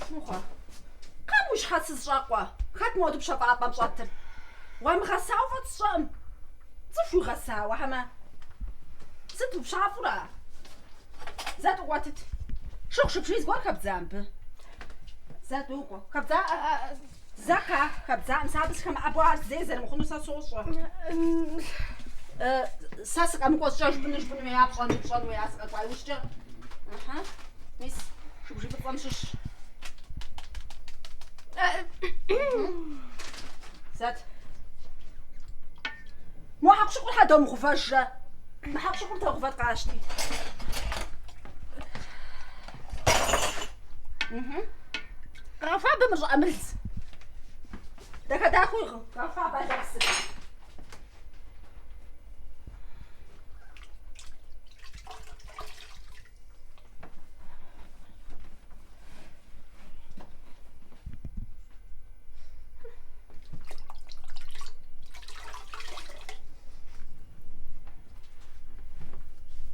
شوخة قاموش حاسس شاقوة خات مودو بشفاء بمشطر وام غساو فتشم شو غساو هما ستو بشافورا زاد وقتت شوخ بشيز قول كبزامب زاد وقو كبزا زكا كبزا مسابس كم أبوار زي مخنوسا صوصة ساسك أم قوس جاش بنش بنو بشان وياسك أقوى وشجع أها ميس شو بجيب الطنشش زاد ما حق شغل حدا مخفجة ما حق شغل تغفت قاشتي غفا بمرجع عملت داك داخل غفا بعد السنة